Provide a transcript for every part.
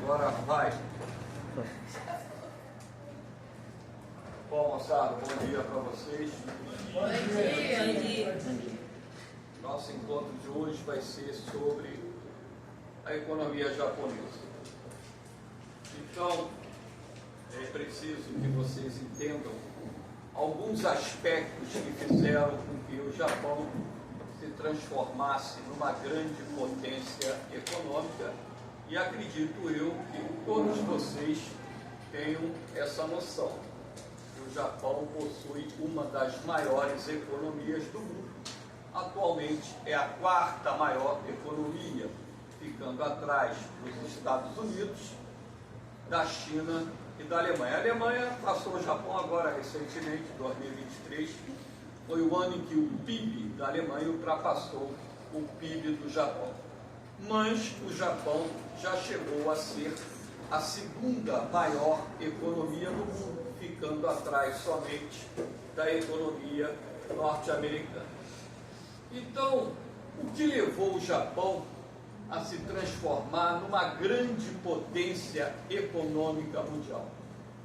Agora vai. Bom, moçada, bom dia para vocês. Bom dia. Nosso encontro de hoje vai ser sobre a economia japonesa. Então, é preciso que vocês entendam alguns aspectos que fizeram com que o Japão se transformasse numa grande potência econômica, e acredito eu que todos vocês tenham essa noção. O Japão possui uma das maiores economias do mundo. Atualmente é a quarta maior economia, ficando atrás dos Estados Unidos, da China e da Alemanha. A Alemanha passou o Japão agora recentemente, 2023, foi o ano em que o PIB da Alemanha ultrapassou o PIB do Japão. Mas o Japão já chegou a ser a segunda maior economia do mundo, ficando atrás somente da economia norte-americana. Então, o que levou o Japão a se transformar numa grande potência econômica mundial?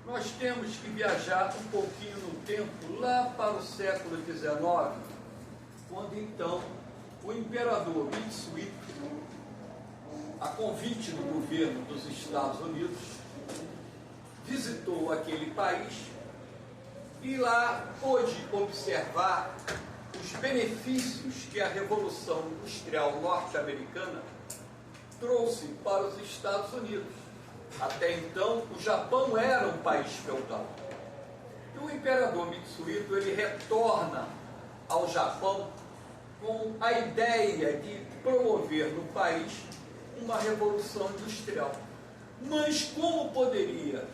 Nós temos que viajar um pouquinho no tempo, lá para o século XIX, quando então o imperador Mitsuhito, a convite do governo dos Estados Unidos, visitou aquele país e lá pôde observar os benefícios que a Revolução Industrial norte-americana trouxe para os Estados Unidos. Até então, o Japão era um país feudal. E o imperador Mitsuhito, ele retorna ao Japão com a ideia de promover no país uma revolução industrial. Mas como poderia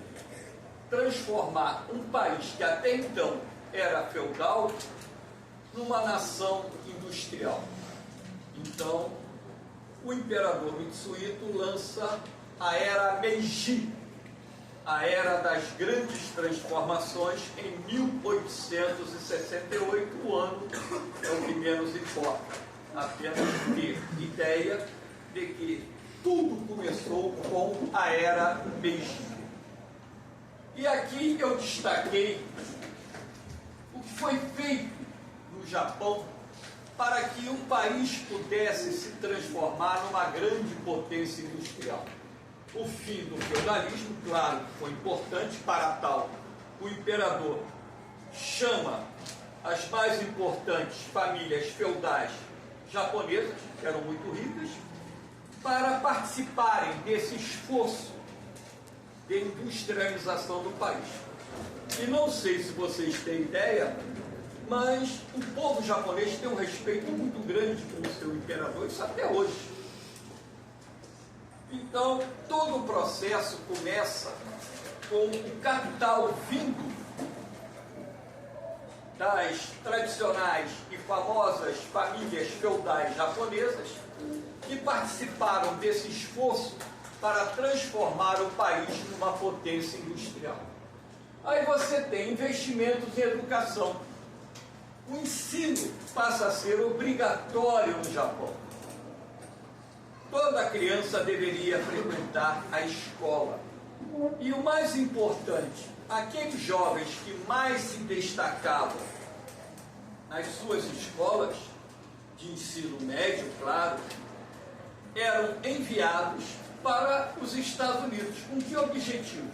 transformar um país que até então era feudal numa nação industrial? Então, o imperador Mitsuhito lança a Era Meiji, a Era das Grandes Transformações, em 1868, o ano é o que menos importa, apenas ter ideia de que tudo começou com a Era Meiji. E aqui eu destaquei o que foi feito no Japão para que um país pudesse se transformar numa grande potência industrial. O fim do feudalismo, claro, foi importante. Para tal, o imperador chama as mais importantes famílias feudais japonesas, que eram muito ricas, para participarem desse esforço de industrialização do país. E não sei se vocês têm ideia, mas o povo japonês tem um respeito muito grande com o seu imperador, isso até hoje. Então, todo o processo começa com o capital vindo das tradicionais e famosas famílias feudais japonesas, que participaram desse esforço para transformar o país numa potência industrial. Aí você tem investimentos em educação. O ensino passa a ser obrigatório no Japão. Toda criança deveria frequentar a escola. E o mais importante, aqueles jovens que mais se destacavam nas suas escolas de ensino médio, claro, eram enviados para os Estados Unidos. Com que objetivo?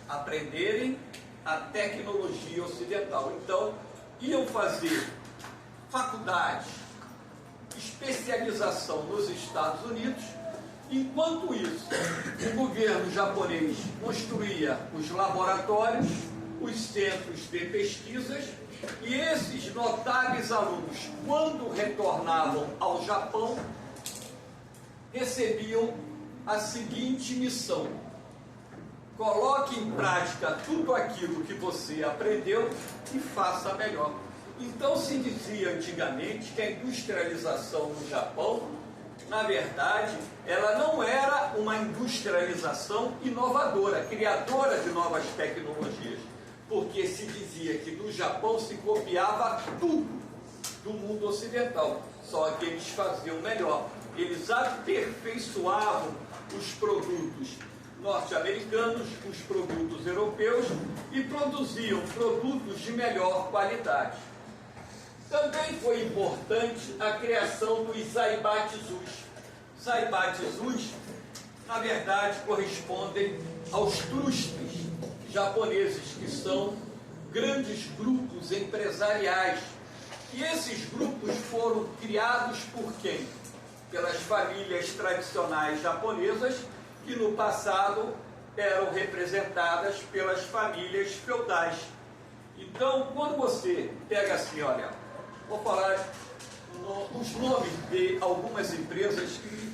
Aprenderem a tecnologia ocidental. Então, iam fazer faculdade, especialização nos Estados Unidos. Enquanto isso, o governo japonês construía os laboratórios, os centros de pesquisas, e esses notáveis alunos, quando retornavam ao Japão, recebiam a seguinte missão: coloque em prática tudo aquilo que você aprendeu e faça melhor. Então se dizia antigamente que a industrialização no Japão, na verdade, ela não era uma industrialização inovadora, criadora de novas tecnologias, porque se dizia que no Japão se copiava tudo do mundo ocidental, só que eles faziam melhor. Eles aperfeiçoavam os produtos norte-americanos os produtos europeus e produziam produtos de melhor qualidade. Também foi importante a criação dos Zaibatsus. Zaibatsus, na verdade, correspondem aos trustes japoneses, que são grandes grupos empresariais. E esses grupos foram criados por quem? Pelas famílias tradicionais japonesas, que no passado eram representadas pelas famílias feudais. Então, quando você pega assim, olha, vou falar os nomes de algumas empresas que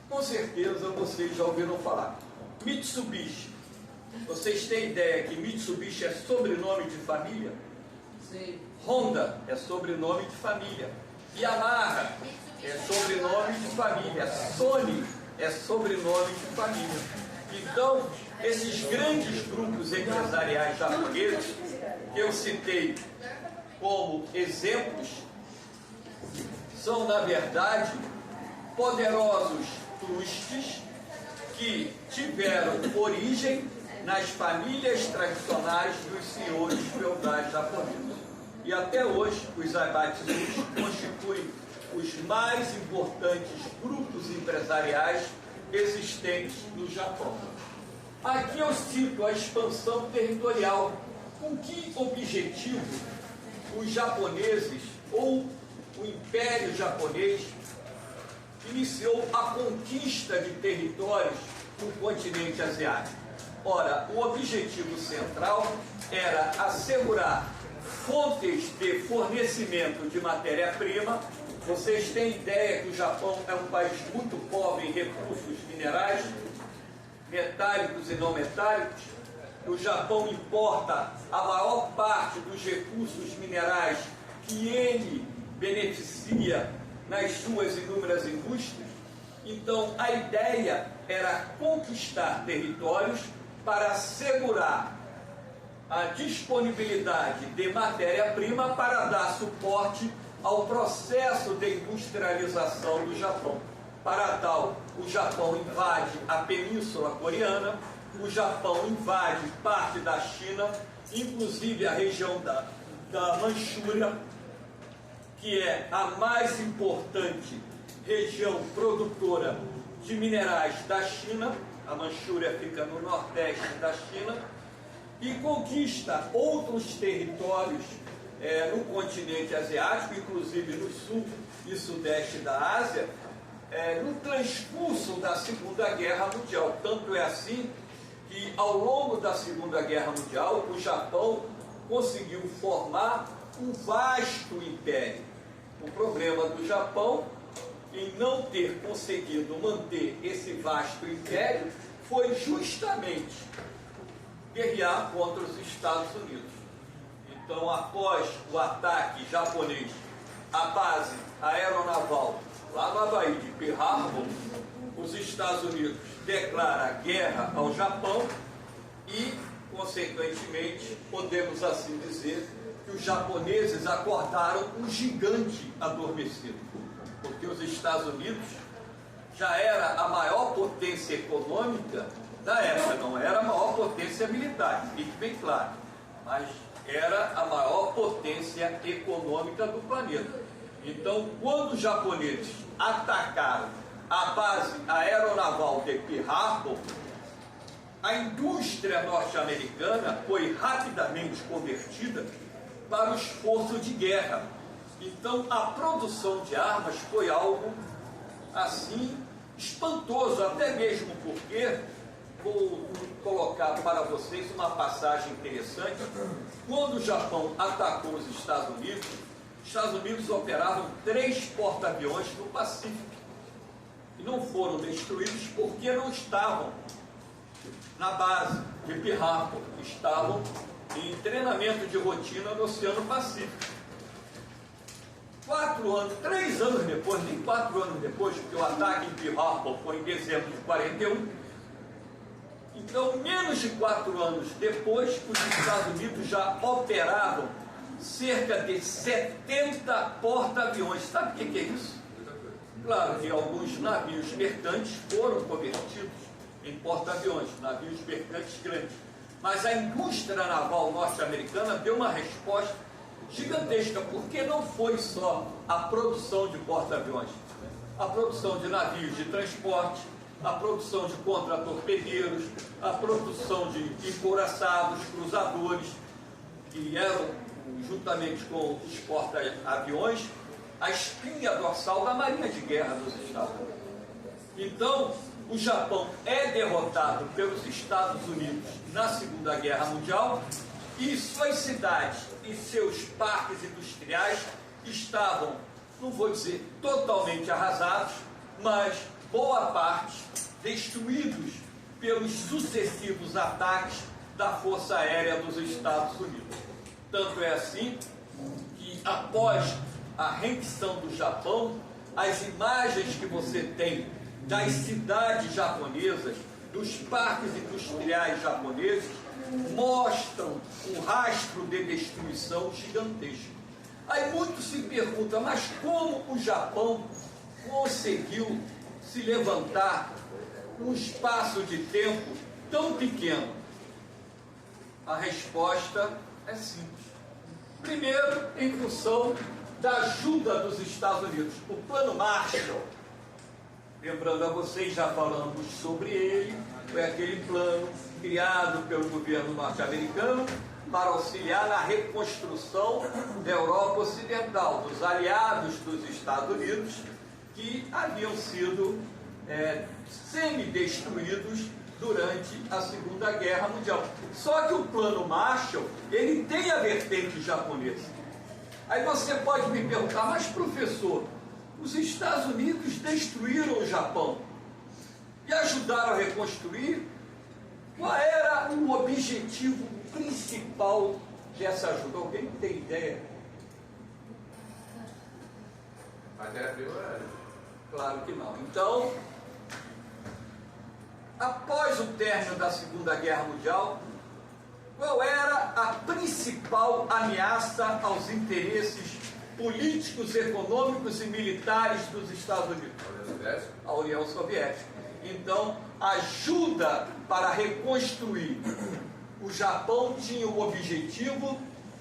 com certeza vocês já ouviram falar. Mitsubishi. Vocês têm ideia que Mitsubishi é sobrenome de família? Sim. Honda é sobrenome de família. Yamaha é sobrenome de família. Sony é sobrenome de família. Então, esses grandes grupos empresariais japoneses, que eu citei como exemplos, são, na verdade, poderosos trustes que tiveram origem nas famílias tradicionais dos senhores feudais japoneses. E até hoje, os Zaibatsus constituem os mais importantes grupos empresariais existentes no Japão. Aqui eu cito a expansão territorial. Com que objetivo os japoneses, ou o Império Japonês, iniciou a conquista de territórios no continente asiático? Ora, o objetivo central era assegurar fontes de fornecimento de matéria-prima. Vocês têm ideia que o Japão é um país muito pobre em recursos minerais, metálicos e não metálicos. O Japão importa a maior parte dos recursos minerais que ele beneficia nas suas inúmeras indústrias. Então, a ideia era conquistar territórios para assegurar a disponibilidade de matéria-prima para dar suporte ao processo de industrialização do Japão. Para tal, o Japão invade a Península Coreana, o Japão invade parte da China, inclusive a região da Manchúria, que é a mais importante região produtora de minerais da China. A Manchúria fica no nordeste da China, e conquista outros territórios no continente asiático, inclusive no sul e sudeste da Ásia, no transcurso da Segunda Guerra Mundial. Tanto é assim que, ao longo da Segunda Guerra Mundial, o Japão conseguiu formar um vasto império. O problema do Japão em não ter conseguido manter esse vasto império foi justamente guerrear contra os Estados Unidos. Então, após o ataque japonês à base aeronaval lá no Havaí de Pearl Harbor, os Estados Unidos declaram guerra ao Japão e, consequentemente, podemos assim dizer que os japoneses acordaram um gigante adormecido, porque os Estados Unidos já era a maior potência econômica da época, não era a maior potência militar, fique bem claro, mas era a maior potência econômica do planeta. Então, quando os japoneses atacaram a base aeronaval de Pearl Harbor, a indústria norte-americana foi rapidamente convertida para o esforço de guerra. Então, a produção de armas foi algo assim espantoso, até mesmo porque, vou colocar para vocês uma passagem interessante. Quando o Japão atacou os Estados Unidos operavam 3 porta-aviões no Pacífico e não foram destruídos porque não estavam na base de Pearl Harbor, estavam em treinamento de rotina no Oceano Pacífico. 3 anos depois, nem 4 anos depois, porque o ataque em Pearl Harbor foi em dezembro de 41, então, menos de 4 anos depois, os Estados Unidos já operavam cerca de 70 porta-aviões. Sabe o que é isso? Claro que alguns navios mercantes foram convertidos em porta-aviões, navios mercantes grandes. Mas a indústria naval norte-americana deu uma resposta gigantesca, porque não foi só a produção de porta-aviões, a produção de navios de transporte, a produção de contra-torpedeiros, a produção de encouraçados, cruzadores, que eram, juntamente com os porta-aviões, a espinha dorsal da Marinha de Guerra dos Estados Unidos. Então, o Japão é derrotado pelos Estados Unidos na Segunda Guerra Mundial e suas cidades e seus parques industriais estavam, não vou dizer totalmente arrasados, mas boa parte destruídos pelos sucessivos ataques da Força Aérea dos Estados Unidos. Tanto é assim que, após a rendição do Japão, as imagens que você tem das cidades japonesas, dos parques industriais japoneses, mostram um rastro de destruição gigantesco. Aí muitos se perguntam, mas como o Japão conseguiu se levantar num espaço de tempo tão pequeno? A resposta é simples. Primeiro, em função da ajuda dos Estados Unidos. O Plano Marshall, lembrando a vocês, já falamos sobre ele, foi aquele plano criado pelo governo norte-americano para auxiliar na reconstrução da Europa Ocidental, dos aliados dos Estados Unidos, que haviam sido semi-destruídos durante a Segunda Guerra Mundial. Só que o Plano Marshall, ele tem a vertente japonesa. Aí você pode me perguntar, mas professor, os Estados Unidos destruíram o Japão e ajudaram a reconstruir? Qual era o objetivo principal dessa ajuda? Alguém tem ideia? Claro que não. Então, após o término da Segunda Guerra Mundial, qual era a principal ameaça aos interesses políticos, econômicos e militares dos Estados Unidos? A União Soviética. Então, a ajuda para reconstruir o Japão tinha o objetivo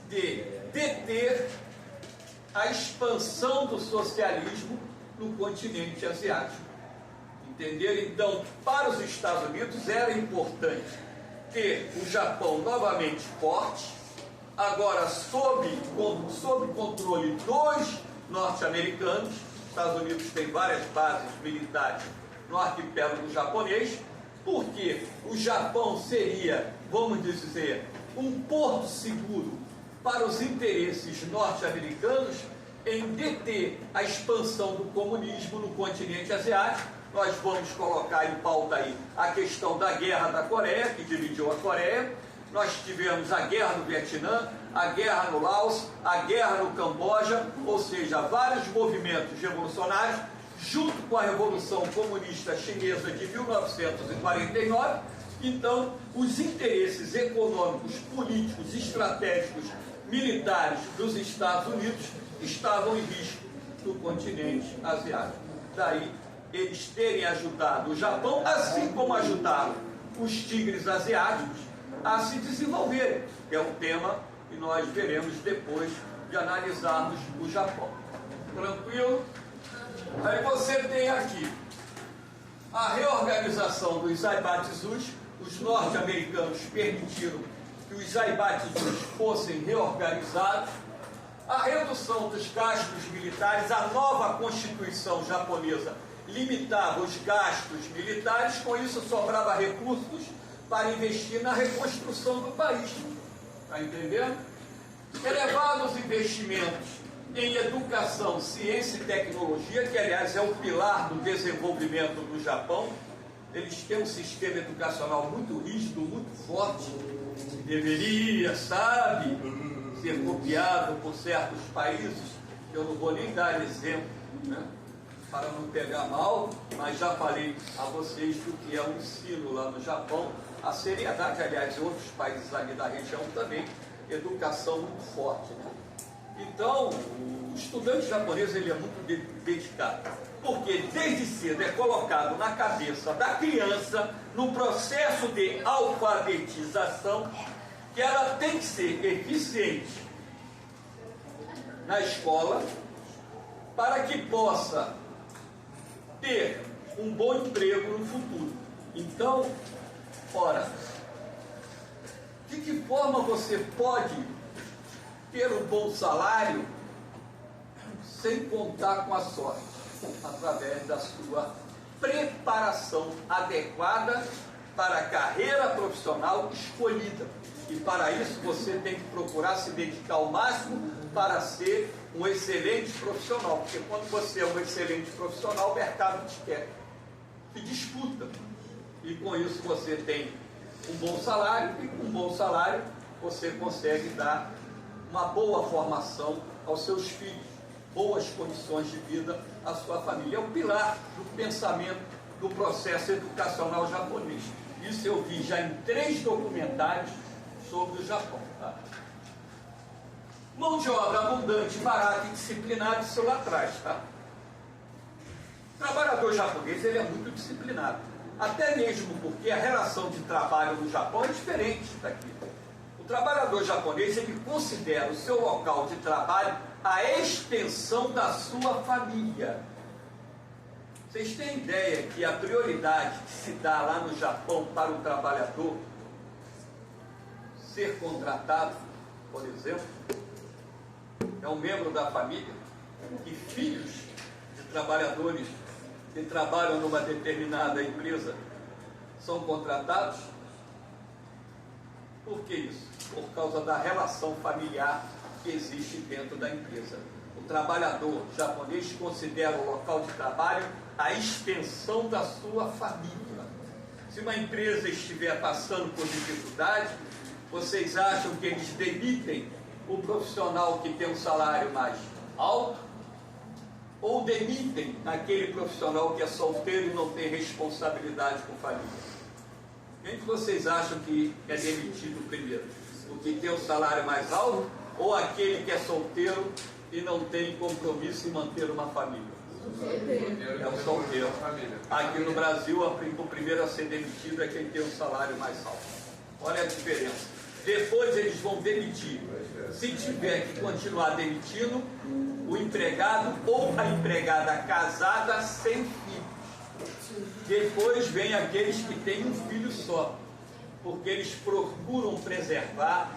de deter a expansão do socialismo no continente asiático. Entenderam? Então, para os Estados Unidos era importante ter o Japão novamente forte, agora sob controle dos norte-americanos. Os Estados Unidos têm várias bases militares no arquipélago japonês, porque o Japão seria, vamos dizer, um porto seguro para os interesses norte-americanos em deter a expansão do comunismo no continente asiático. Nós vamos colocar em pauta aí a questão da Guerra da Coreia, que dividiu a Coreia. Nós tivemos a guerra no Vietnã, a guerra no Laos, a guerra no Camboja, ou seja, vários movimentos revolucionários, junto com a Revolução Comunista Chinesa de 1949. Então, os interesses econômicos, políticos, estratégicos, militares dos Estados Unidos estavam em risco no continente asiático. Daí, eles terem ajudado o Japão, assim como ajudaram os tigres asiáticos a se desenvolverem, que é um tema que nós veremos depois de analisarmos o Japão. Tranquilo? Aí você tem aqui a reorganização dos Zaibatsus. Os norte-americanos permitiram que os Zaibatsus fossem reorganizados. A redução dos gastos militares, a nova Constituição japonesa limitava os gastos militares, com isso sobrava recursos para investir na reconstrução do país. Está entendendo? Elevados investimentos em educação, ciência e tecnologia, que aliás é o pilar do desenvolvimento do Japão. Eles têm um sistema educacional muito rígido, muito forte, que deveria, sabe, ser copiado por certos países, que eu não vou nem dar exemplo, né, para não pegar mal, mas já falei a vocês do que é o ensino lá no Japão, a seriedade, aliás, em outros países ali da região também, educação muito forte, né? Então, o estudante japonês ele é muito dedicado. Porque desde cedo é colocado na cabeça da criança, no processo de alfabetização, que ela tem que ser eficiente na escola para que possa ter um bom emprego no futuro. Então, ora, de que forma você pode ter um bom salário sem contar com a sorte? Através da sua preparação adequada para a carreira profissional escolhida. E para isso você tem que procurar se dedicar ao máximo para ser um excelente profissional. Porque quando você é um excelente profissional, o mercado te quer, te disputa. E com isso você tem um bom salário, e com um bom salário você consegue dar uma boa formação aos seus filhos, boas condições de vida à sua família. É o pilar do pensamento do processo educacional japonês. Isso eu vi já em 3 documentários sobre o Japão. Tá? Mão de obra abundante, barata e disciplinada, isso lá atrás. Tá? O trabalhador japonês ele é muito disciplinado. Até mesmo porque a relação de trabalho no Japão é diferente daqui. O trabalhador japonês ele considera o seu local de trabalho a extensão da sua família. Vocês têm ideia que a prioridade que se dá lá no Japão para o trabalhador ser contratado, por exemplo, é um membro da família? E filhos de trabalhadores que trabalham numa determinada empresa são contratados? Por que isso? Por causa da relação familiar que existe dentro da empresa. O trabalhador japonês considera o local de trabalho a extensão da sua família. Se uma empresa estiver passando por dificuldade, vocês acham que eles demitem o profissional que tem um salário mais alto? Ou demitem aquele profissional que é solteiro e não tem responsabilidade com família? Quem que vocês acham que é demitido primeiro? O que tem o salário mais alto ou aquele que é solteiro e não tem compromisso em manter uma família? É o solteiro. Aqui no Brasil, o primeiro a ser demitido é quem tem um salário mais alto. Olha a diferença. Depois eles vão demitir, se tiver que continuar demitindo, o empregado ou a empregada casada sem filhos. Depois vem aqueles que têm um filho só, porque eles procuram preservar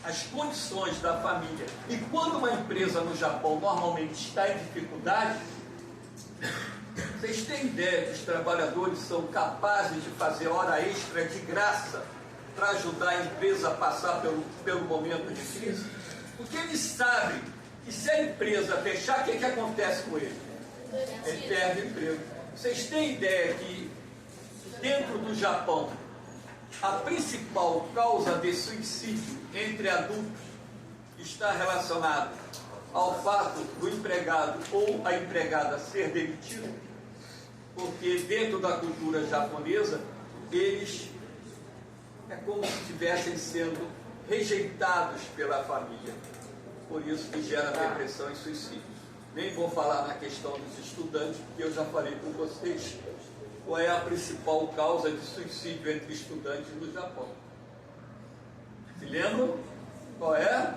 as condições da família. E quando uma empresa no Japão normalmente está em dificuldade, vocês têm ideia que os trabalhadores são capazes de fazer hora extra de graça para ajudar a empresa a passar pelo momento de crise? Porque eles sabem que se a empresa fechar, o que acontece com ele? Ele perde o emprego. Vocês têm ideia que dentro do Japão a principal causa de suicídio entre adultos está relacionada ao fato do empregado ou a empregada ser demitido? Porque dentro da cultura japonesa eles é como se estivessem sendo rejeitados pela família. Por isso que gera depressão e suicídio. Nem vou falar na questão dos estudantes, porque eu já falei com vocês qual é a principal causa de suicídio entre estudantes no Japão. Se lembram? Qual é?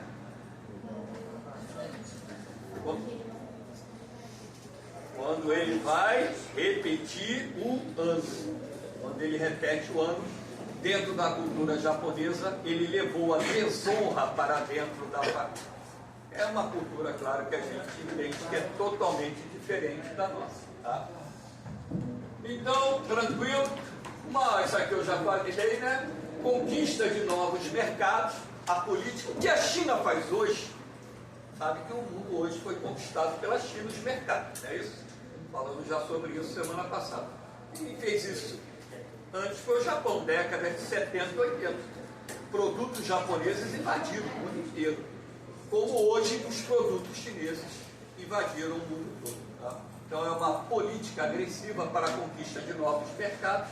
Quando ele vai repetir o ano. Quando ele repete o ano, dentro da cultura japonesa, ele levou a desonra para dentro da família. É uma cultura, claro, que a gente entende que é totalmente diferente da nossa. Tá? Então, tranquilo? Mas isso aqui eu já falei, né? Conquista de novos mercados, a política. O que a China faz hoje? Sabe que o mundo hoje foi conquistado pela China, os mercados, não é isso? Falamos já sobre isso semana passada. Quem fez isso antes foi o Japão, década de 70 e 80. Produtos japoneses invadiram o mundo inteiro, como hoje os produtos chineses invadiram o mundo todo. Tá? Então é uma política agressiva para a conquista de novos mercados,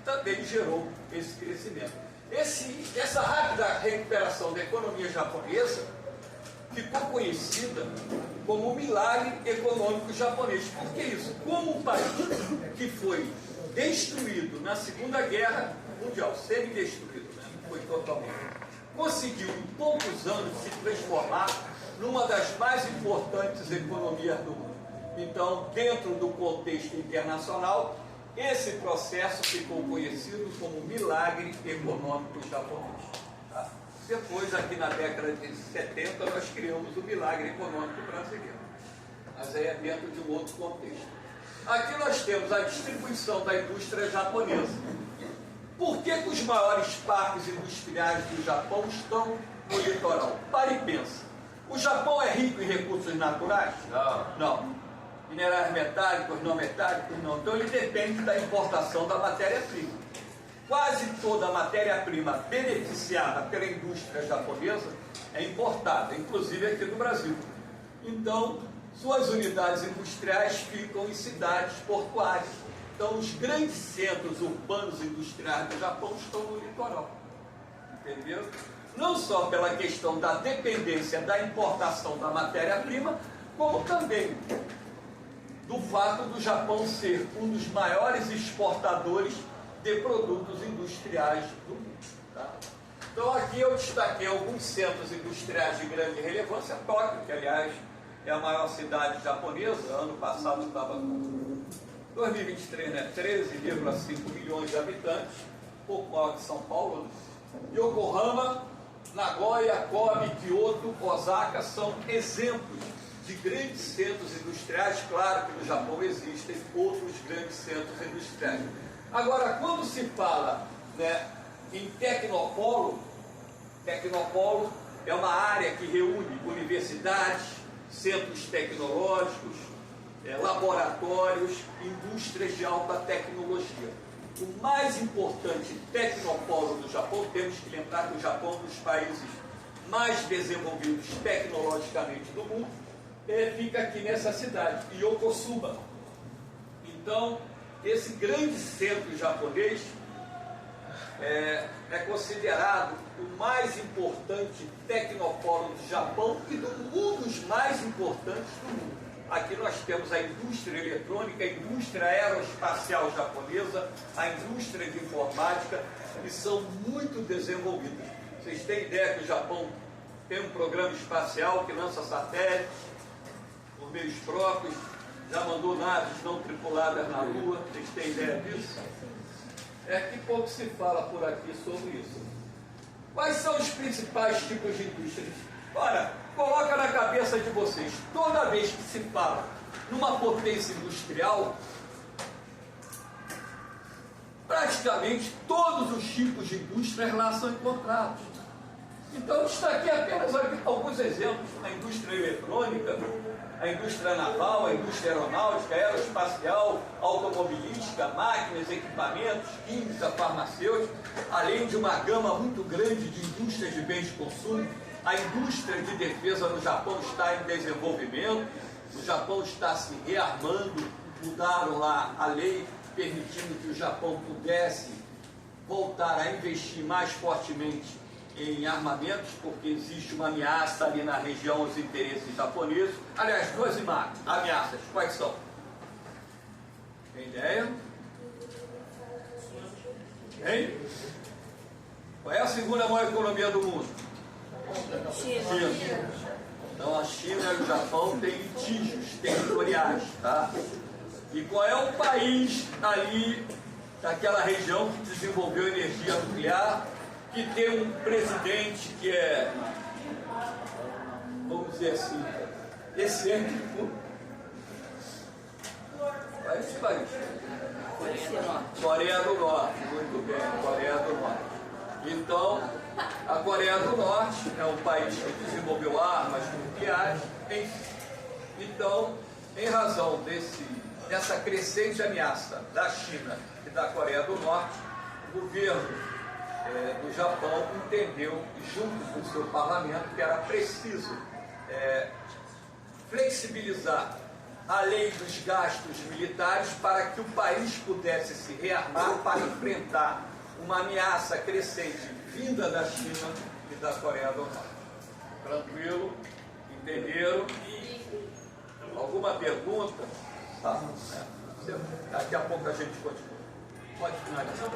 também gerou esse crescimento. Essa rápida recuperação da economia japonesa ficou conhecida como o milagre econômico japonês. Por que isso? Como um país que foi destruído na Segunda Guerra Mundial, semi-destruído, né? Não foi totalmente, conseguiu em poucos anos se transformar numa das mais importantes economias do mundo. Então, dentro do contexto internacional, esse processo ficou conhecido como milagre econômico japonês. Tá? Depois, aqui na década de 70, nós criamos o milagre econômico brasileiro. Mas aí é dentro de um outro contexto. Aqui nós temos a distribuição da indústria japonesa. Por que os maiores parques industriais do Japão estão no litoral? Para e pensa. O Japão é rico em recursos naturais? Não. Minerais metálicos, não metálicos, não. Então ele depende da importação da matéria-prima. Quase toda a matéria-prima beneficiada pela indústria japonesa é importada, inclusive aqui no Brasil. Então, suas unidades industriais ficam em cidades portuárias. Então, os grandes centros urbanos industriais do Japão estão no litoral. Entendeu? Não só pela questão da dependência da importação da matéria-prima, como também do fato do Japão ser um dos maiores exportadores de produtos industriais do mundo. Tá? Então aqui eu destaquei alguns centros industriais de grande relevância. Tóquio, que aliás é a maior cidade japonesa, ano passado estava com 2023, né, 13,5 milhões de habitantes, pouco maior que São Paulo. Né? Yokohama, Nagoya, Kobe, Kyoto, Osaka são exemplos de grandes centros industriais. Claro que no Japão existem outros grandes centros industriais. Agora, quando se fala, né, em tecnopolo, tecnopolo é uma área que reúne universidades, centros tecnológicos, laboratórios, indústrias de alta tecnologia. O mais importante tecnopolo do Japão, temos que lembrar que o Japão é um dos países mais desenvolvidos tecnologicamente do mundo, fica aqui nessa cidade, Yokosuba. Então, esse grande centro japonês é considerado o mais importante tecnopolo do Japão e um dos mais importantes do mundo. Aqui nós temos a indústria eletrônica, a indústria aeroespacial japonesa, a indústria de informática, que são muito desenvolvidas. Vocês têm ideia que o Japão tem um programa espacial que lança satélites por meios próprios, já mandou naves não tripuladas na Lua, vocês têm ideia disso? Que pouco se fala por aqui sobre isso. Quais são os principais tipos de indústrias? Ora, coloca na cabeça de vocês, toda vez que se fala numa potência industrial, praticamente todos os tipos de indústrias lá são encontrados. Então, destaquei apenas alguns exemplos: a indústria eletrônica, a indústria naval, a indústria aeronáutica, aeroespacial, automobilística, máquinas, equipamentos, química, farmacêutica, além de uma gama muito grande de indústrias de bens de consumo. A indústria de defesa no Japão está em desenvolvimento, o Japão está se rearmando, mudaram lá a lei permitindo que o Japão pudesse voltar a investir mais fortemente em armamentos, porque existe uma ameaça ali na região aos interesses japoneses. Aliás, duas ameaças, quais são? Tem ideia? Hein? Qual é a segunda maior economia do mundo? China. Então a China e o Japão têm litígios territoriais, tá? E qual é o país ali daquela região que desenvolveu energia nuclear, que tem um presidente que é, vamos dizer assim, excêntrico? Qual é esse país? Coreia do Norte, muito bem, Coreia do Norte. Então, a Coreia do Norte é um país que desenvolveu armas nucleares. Então, em razão dessa crescente ameaça da China e da Coreia do Norte, o governo do Japão entendeu, junto com o seu parlamento, que era preciso flexibilizar a lei dos gastos militares para que o país pudesse se rearmar para enfrentar uma ameaça crescente vinda da China e da Coreia do Norte. Tranquilo? Entenderam? Alguma pergunta? Tá. Daqui a pouco a gente continua. Pode finalizar.